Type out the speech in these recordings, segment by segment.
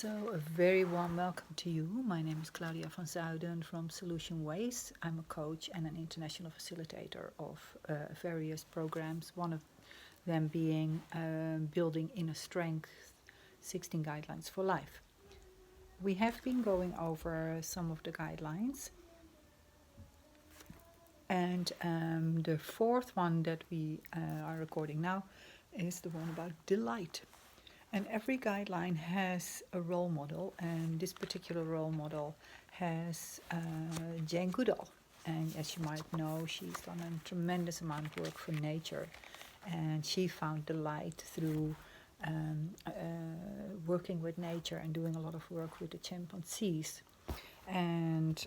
So, a very warm welcome to you. My name is Claudia van Zuiden from Solution Ways. I'm a coach and an international facilitator of various programs, one of them being Building Inner Strength, 16 Guidelines for Life. We have been going over some of the guidelines, and the fourth one that we are recording now is the one about delight. And every guideline has a role model, and this particular role model has Jane Goodall. And as you might know, she's done a tremendous amount of work for nature, and she found delight through working with nature and doing a lot of work with the chimpanzees. And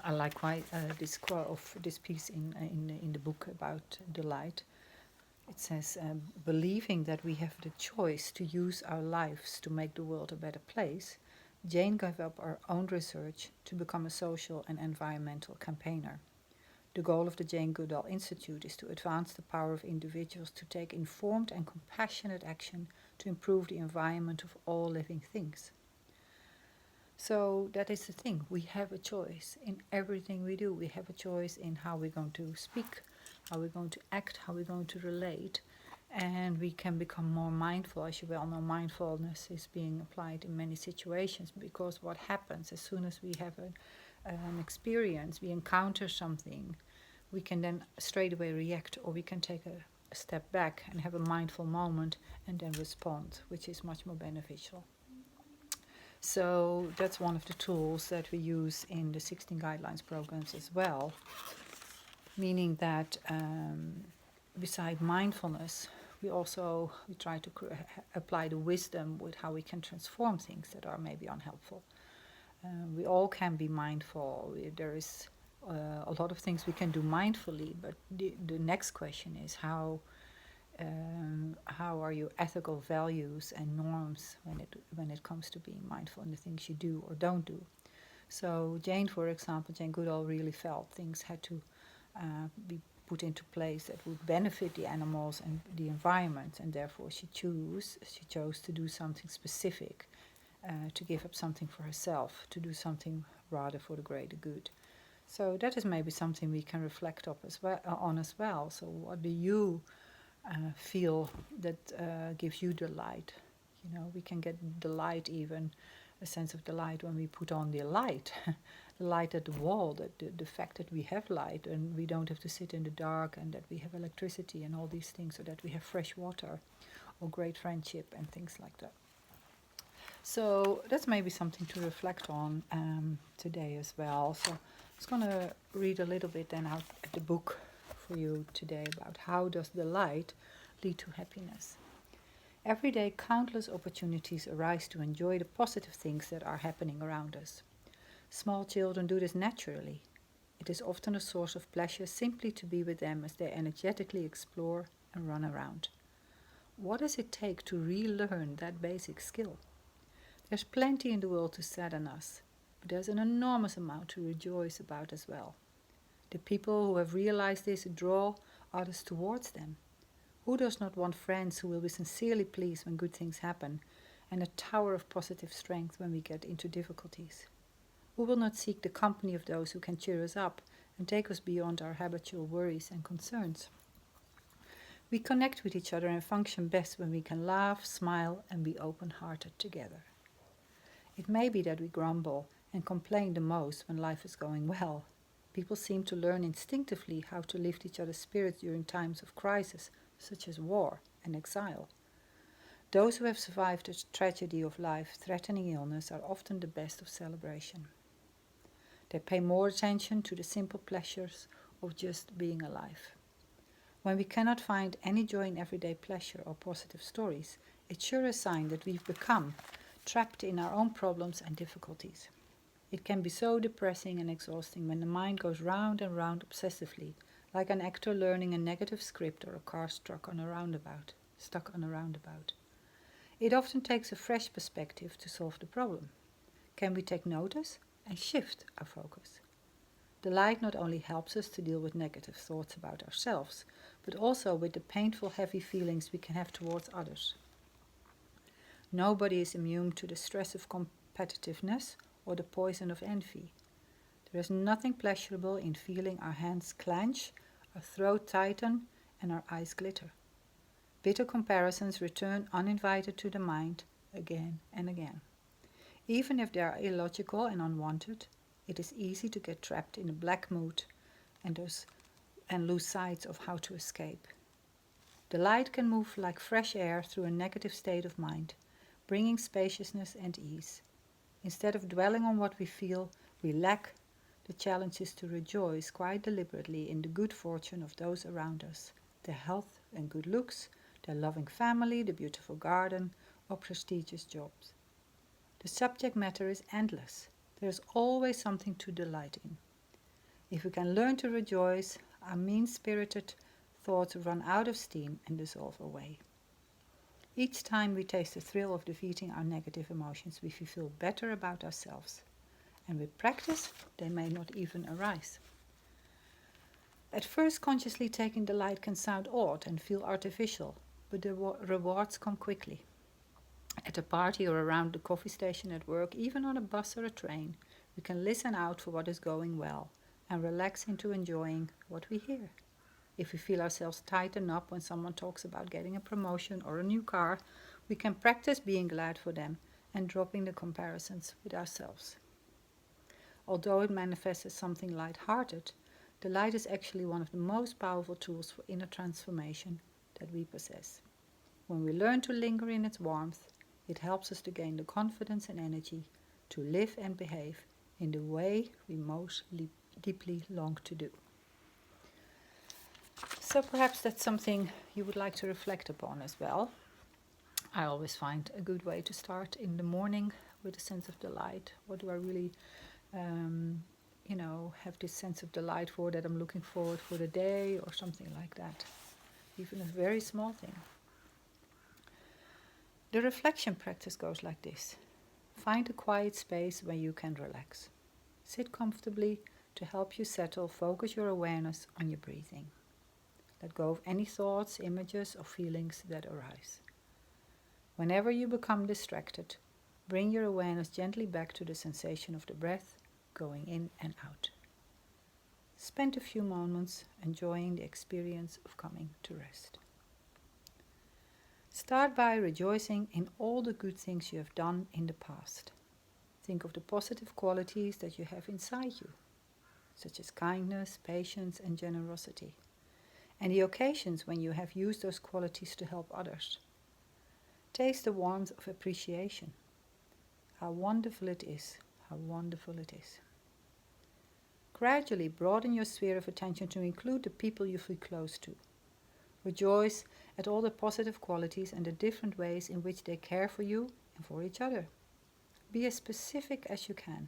I like quite this quote of this piece in the book about delight. It says, believing that we have the choice to use our lives to make the world a better place, Jane gave up her own research to become a social and environmental campaigner. The goal of the Jane Goodall Institute is to advance the power of individuals to take informed and compassionate action to improve the environment of all living things. So that is the thing. We have a choice in everything we do. We have a choice in how we're going to speak, how we're going to act, how we're going to relate, and we can become more mindful. As you well know, mindfulness is being applied in many situations, because what happens as soon as we have an experience, we encounter something, we can then straight away react, or we can take a step back and have a mindful moment and then respond, which is much more beneficial. So that's one of the tools that we use in the 16 guidelines programs as well, meaning that beside mindfulness, we try to apply the wisdom with how we can transform things that are maybe unhelpful. We all can be mindful. There is a lot of things we can do mindfully, but the next question is how are your ethical values and norms when it comes to being mindful in the things you do or don't do. So Jane, for example, Jane Goodall really felt things had to be put into place that would benefit the animals and the environment, and therefore she chose to do something specific, to give up something for herself, to do something rather for the greater good. So that is maybe something we can reflect on as well. So what do you feel that gives you delight? You know, we can get delight, even a sense of delight, when we put on the light, the light at the wall, the fact that we have light and we don't have to sit in the dark, and that we have electricity and all these things, or that we have fresh water or great friendship and things like that. So that's maybe something to reflect on today as well. So I was going to read a little bit then out of the book for you today about how does delight lead to happiness. Every day, countless opportunities arise to enjoy the positive things that are happening around us. Small children do this naturally. It is often a source of pleasure simply to be with them as they energetically explore and run around. What does it take to relearn that basic skill? There's plenty in the world to sadden us, but there's an enormous amount to rejoice about as well. The people who have realized this draw others towards them. Who does not want friends who will be sincerely pleased when good things happen, and a tower of positive strength when we get into difficulties? Who will not seek the company of those who can cheer us up and take us beyond our habitual worries and concerns? We connect with each other and function best when we can laugh, smile, and be open-hearted together. It may be that we grumble and complain the most when life is going well. People seem to learn instinctively how to lift each other's spirits during times of crisis, such as war and exile. Those who have survived the tragedy of life-threatening illness are often the best of celebration. They pay more attention to the simple pleasures of just being alive. When we cannot find any joy in everyday pleasure or positive stories, it's sure a sign that we've become trapped in our own problems and difficulties. It can be so depressing and exhausting when the mind goes round and round obsessively, like an actor learning a negative script or a car stuck on a roundabout. It often takes a fresh perspective to solve the problem. Can we take notice and shift our focus? The light not only helps us to deal with negative thoughts about ourselves, but also with the painful, heavy feelings we can have towards others. Nobody is immune to the stress of competitiveness or the poison of envy. There is nothing pleasurable in feeling our hands clench, our throat tighten, and our eyes glitter. Bitter comparisons return uninvited to the mind again and again. Even if they are illogical and unwanted, it is easy to get trapped in a black mood and lose sight of how to escape. The light can move like fresh air through a negative state of mind, bringing spaciousness and ease. Instead of dwelling on what we feel we lack, the challenge is to rejoice quite deliberately in the good fortune of those around us, their health and good looks, their loving family, the beautiful garden, or prestigious jobs. The subject matter is endless. There is always something to delight in. If we can learn to rejoice, our mean-spirited thoughts run out of steam and dissolve away. Each time we taste the thrill of defeating our negative emotions, we feel better about ourselves. And with practice, they may not even arise. At first, consciously taking the light can sound odd and feel artificial, but the rewards come quickly. At a party or around the coffee station at work, even on a bus or a train, we can listen out for what is going well and relax into enjoying what we hear. If we feel ourselves tighten up when someone talks about getting a promotion or a new car, we can practice being glad for them and dropping the comparisons with ourselves. Although it manifests as something light-hearted, the light is actually one of the most powerful tools for inner transformation that we possess. When we learn to linger in its warmth, it helps us to gain the confidence and energy to live and behave in the way we most deeply long to do. So perhaps that's something you would like to reflect upon as well. I always find a good way to start in the morning with a sense of delight. What do I really have this sense of delight for, that I'm looking forward for the day or something like that. Even a very small thing. The reflection practice goes like this. Find a quiet space where you can relax. Sit comfortably to help you settle. Focus your awareness on your breathing. Let go of any thoughts, images, or feelings that arise. Whenever you become distracted, bring your awareness gently back to the sensation of the breath going in and out. Spend a few moments enjoying the experience of coming to rest. Start by rejoicing in all the good things you have done in the past. Think of the positive qualities that you have inside you, such as kindness, patience, and generosity, and the occasions when you have used those qualities to help others. Taste the warmth of appreciation. How wonderful it is, how wonderful it is. Gradually broaden your sphere of attention to include the people you feel close to. Rejoice at all the positive qualities and the different ways in which they care for you and for each other. Be as specific as you can.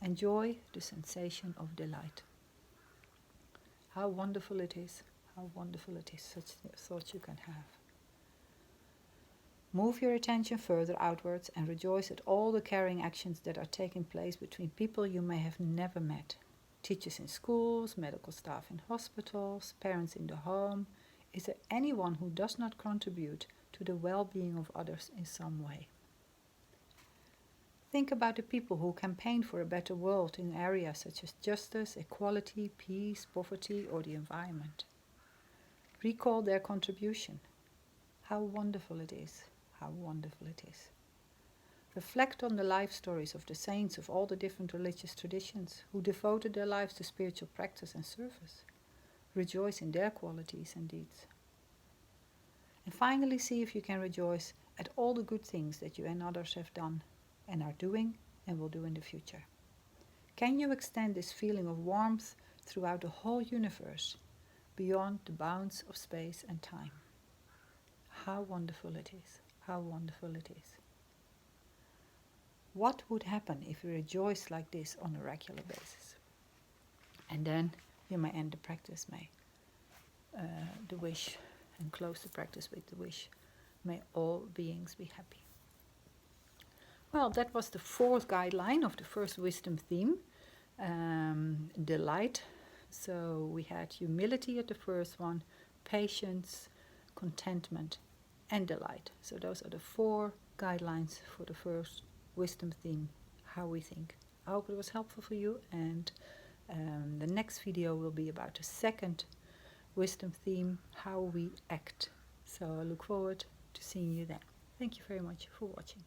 Enjoy the sensation of delight. How wonderful it is, how wonderful it is, such thoughts you can have. Move your attention further outwards and rejoice at all the caring actions that are taking place between people you may have never met. Teachers in schools, medical staff in hospitals, parents in the home. Is there anyone who does not contribute to the well-being of others in some way? Think about the people who campaign for a better world in areas such as justice, equality, peace, poverty, or the environment. Recall their contribution. How wonderful it is. How wonderful it is. Reflect on the life stories of the saints of all the different religious traditions who devoted their lives to spiritual practice and service. Rejoice in their qualities and deeds. And finally, see if you can rejoice at all the good things that you and others have done and are doing and will do in the future. Can you extend this feeling of warmth throughout the whole universe, beyond the bounds of space and time? How wonderful it is. How wonderful it is. What would happen if we rejoice like this on a regular basis? And then you may end the practice, the wish, and close the practice with the wish. May all beings be happy. Well, that was the fourth guideline of the first wisdom theme, delight. So we had humility at the first one, patience, contentment, and delight. So those are the four guidelines for the first wisdom theme, how we think. I hope it was helpful for you, and the next video will be about the second wisdom theme, how we act. So I look forward to seeing you then. Thank you very much for watching.